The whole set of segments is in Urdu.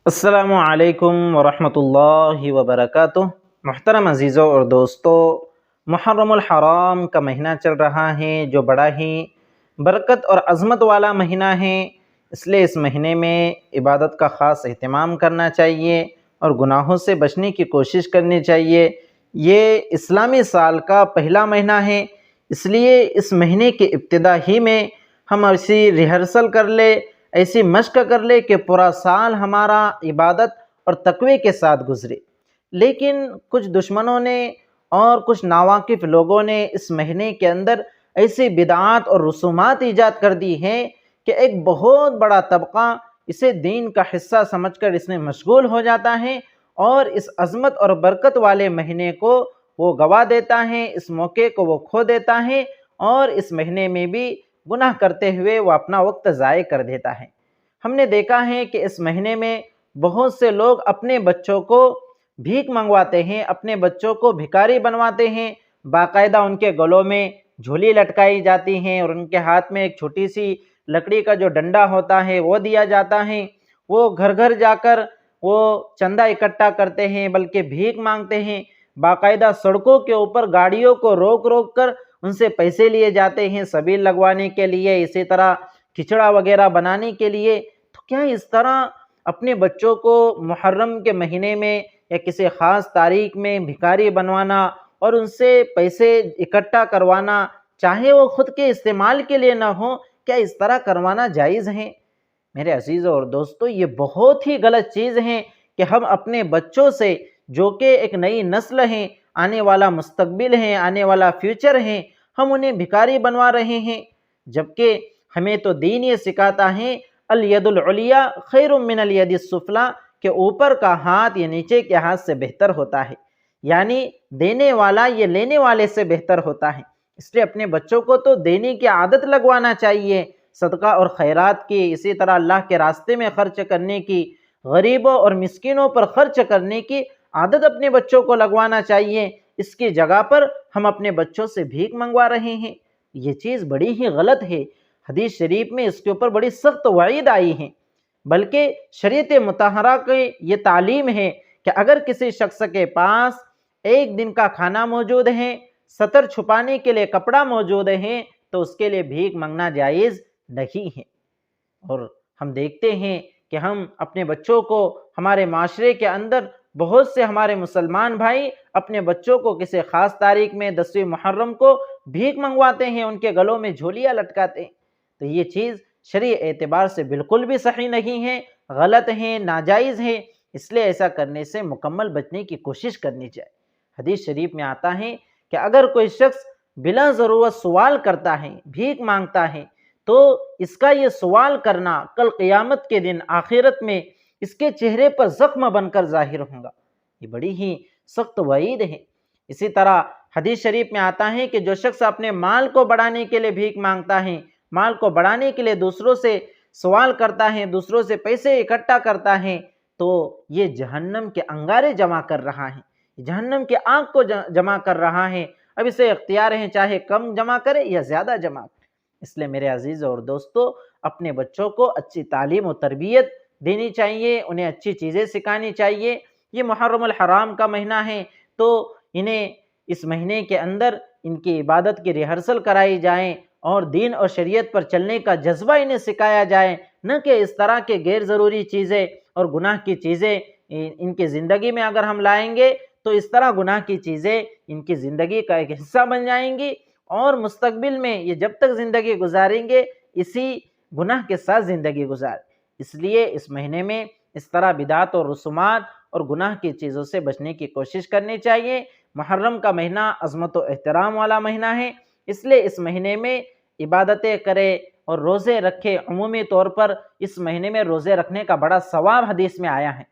السلام علیکم ورحمۃ اللہ وبرکاتہ۔ محترم عزیزوں اور دوستوں، محرم الحرام کا مہینہ چل رہا ہے جو بڑا ہی برکت اور عظمت والا مہینہ ہے، اس لیے اس مہینے میں عبادت کا خاص اہتمام کرنا چاہیے اور گناہوں سے بچنے کی کوشش کرنی چاہیے۔ یہ اسلامی سال کا پہلا مہینہ ہے، اس لیے اس مہینے کی ابتدا ہی میں ہم ایسی ریہرسل کر لے، ایسی مشق کر لے کہ پورا سال ہمارا عبادت اور تقوی کے ساتھ گزرے۔ لیکن کچھ دشمنوں نے اور کچھ ناواقف لوگوں نے اس مہینے کے اندر ایسی بدعات اور رسومات ایجاد کر دی ہیں کہ ایک بہت بڑا طبقہ اسے دین کا حصہ سمجھ کر اس میں مشغول ہو جاتا ہے اور اس عظمت اور برکت والے مہینے کو وہ گوا دیتا ہے، اس موقع کو وہ کھو دیتا ہے اور اس مہینے میں بھی گناہ کرتے ہوئے وہ اپنا وقت ضائع کر دیتا ہے۔ ہم نے دیکھا ہے کہ اس مہینے میں بہت سے لوگ اپنے بچوں کو بھیک منگواتے ہیں، اپنے بچوں کو بھکاری بنواتے ہیں، باقاعدہ ان کے گلوں میں جھولی لٹکائی جاتی ہیں اور ان کے ہاتھ میں ایک چھوٹی سی لکڑی کا جو ڈنڈا ہوتا ہے وہ دیا جاتا ہے۔ وہ گھر گھر جا کر وہ چندہ اکٹھا کرتے ہیں، بلکہ بھیک مانگتے ہیں، باقاعدہ سڑکوں کے اوپر گاڑیوں کو روک روک کر ان سے پیسے لیے جاتے ہیں سبیل لگوانے کے لیے، اسی طرح کھچڑا وغیرہ بنانے کے لیے۔ تو کیا اس طرح اپنے بچوں کو محرم کے مہینے میں یا کسی خاص تاریخ میں بھکاری بنوانا اور ان سے پیسے اکٹھا کروانا، چاہے وہ خود کے استعمال کے لیے نہ ہو، کیا اس طرح کروانا جائز ہے؟ میرے عزیزوں اور دوستوں، یہ بہت ہی غلط چیز ہے کہ ہم اپنے بچوں سے، جو کہ ایک نئی نسل ہیں، آنے والا مستقبل ہیں، آنے والا فیوچر ہیں، ہم انہیں بھکاری بنوا رہے ہیں، جبکہ ہمیں تو دین یہ سکھاتا ہے الید العلیٰ خیر من الید السفلیٰ، کہ اوپر کا ہاتھ یہ نیچے کے ہاتھ سے بہتر ہوتا ہے، یعنی دینے والا یہ لینے والے سے بہتر ہوتا ہے۔ اس لیے اپنے بچوں کو تو دینے کی عادت لگوانا چاہیے، صدقہ اور خیرات کی، اسی طرح اللہ کے راستے میں خرچ کرنے کی، غریبوں اور مسکینوں پر خرچ کرنے کی عادت اپنے بچوں کو لگوانا چاہیے۔ اس کی جگہ پر ہم اپنے بچوں سے بھیک منگوا رہے ہیں، یہ چیز بڑی ہی غلط ہے۔ حدیث شریف میں اس کے اوپر بڑی سخت وعید آئی ہے، بلکہ شریعت مطہرہ کی یہ تعلیم ہے کہ اگر کسی شخص کے پاس ایک دن کا کھانا موجود ہے، ستر چھپانے کے لیے کپڑا موجود ہے، تو اس کے لیے بھیک منگنا جائز نہیں ہے۔ اور ہم دیکھتے ہیں کہ ہم اپنے بچوں کو، ہمارے معاشرے کے اندر بہت سے ہمارے مسلمان بھائی اپنے بچوں کو کسی خاص تاریخ میں 10ویں محرم کو بھیک منگواتے ہیں، ان کے گلوں میں جھولیاں لٹکاتے ہیں۔ تو یہ چیز شرعی اعتبار سے بالکل بھی صحیح نہیں ہے، غلط ہے، ناجائز ہے، اس لیے ایسا کرنے سے مکمل بچنے کی کوشش کرنی چاہیے۔ حدیث شریف میں آتا ہے کہ اگر کوئی شخص بلا ضرورت سوال کرتا ہے، بھیک مانگتا ہے، تو اس کا یہ سوال کرنا کل قیامت کے دن آخرت میں اس کے چہرے پر زخم بن کر ظاہر ہوگا۔ یہ بڑی ہی سخت وعید ہے۔ اسی طرح حدیث شریف میں آتا ہے کہ جو شخص اپنے مال کو بڑھانے کے لیے بھیک مانگتا ہے، مال کو بڑھانے کے لیے دوسروں سے سوال کرتا ہے، دوسروں سے پیسے اکٹھا کرتا ہے، تو یہ جہنم کے انگارے جمع کر رہا ہے، جہنم کی آگ کو جمع کر رہا ہے۔ اب اسے اختیار ہے، چاہے کم جمع کرے یا زیادہ جمع کرے۔ اس لیے میرے عزیزوں اور دوستو، اپنے بچوں کو اچھی تعلیم و تربیت دینی چاہیے، انہیں اچھی چیزیں سکھانی چاہیے۔ یہ محرم الحرام کا مہینہ ہے، تو انہیں اس مہینے کے اندر ان کی عبادت کی ریہرسل کرائی جائیں اور دین اور شریعت پر چلنے کا جذبہ انہیں سکھایا جائے، نہ کہ اس طرح کے غیر ضروری چیزیں اور گناہ کی چیزیں ان کی زندگی میں اگر ہم لائیں گے تو اس طرح گناہ کی چیزیں ان کی زندگی کا ایک حصہ بن جائیں گی، اور مستقبل میں یہ جب تک زندگی گزاریں گے اسی گناہ کے ساتھ زندگی گزار۔ اس لیے اس مہینے میں اس طرح بدعات اور رسومات اور گناہ کی چیزوں سے بچنے کی کوشش کرنی چاہیے۔ محرم کا مہینہ عظمت و احترام والا مہینہ ہے، اس لیے اس مہینے میں عبادتیں کرے اور روزے رکھے۔ عمومی طور پر اس مہینے میں روزے رکھنے کا بڑا ثواب حدیث میں آیا ہے۔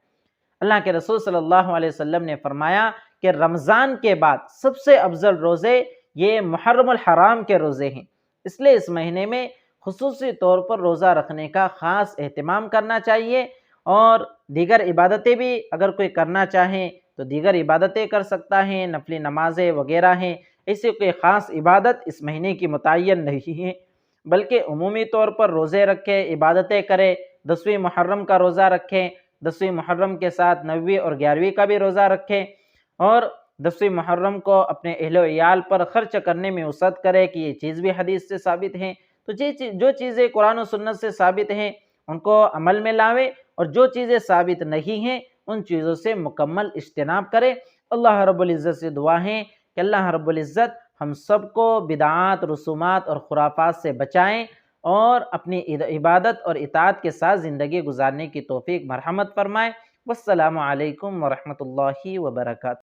اللہ کے رسول صلی اللہ علیہ وسلم نے فرمایا کہ رمضان کے بعد سب سے افضل روزے یہ محرم الحرام کے روزے ہیں، اس لیے اس مہینے میں خصوصی طور پر روزہ رکھنے کا خاص اہتمام کرنا چاہیے، اور دیگر عبادتیں بھی اگر کوئی کرنا چاہیں تو دیگر عبادتیں کر سکتا ہے، نفلی نمازیں وغیرہ ہیں۔ ایسی کوئی خاص عبادت اس مہینے کی متعین نہیں ہے، بلکہ عمومی طور پر روزے رکھے، عبادتیں کرے، 10ویں محرم کا روزہ رکھیں، 10ویں محرم کے ساتھ 9ویں اور 11ویں کا بھی روزہ رکھے، اور 10ویں محرم کو اپنے اہل و عیال پر خرچ کرنے میں وسعت کرے کہ یہ چیز بھی حدیث سے ثابت ہیں۔ تو جو چیزیں قرآن و سنت سے ثابت ہیں ان کو عمل میں لاویں، اور جو چیزیں ثابت نہیں ہیں ان چیزوں سے مکمل اجتناب کرے۔ اللہ رب العزت سے دعا ہے کہ اللہ رب العزت ہم سب کو بدعات، رسومات اور خرافات سے بچائیں، اور اپنی عبادت اور اطاعت کے ساتھ زندگی گزارنے کی توفیق مرحمت فرمائے۔ والسلام علیکم ورحمۃ اللہ وبرکاتہ۔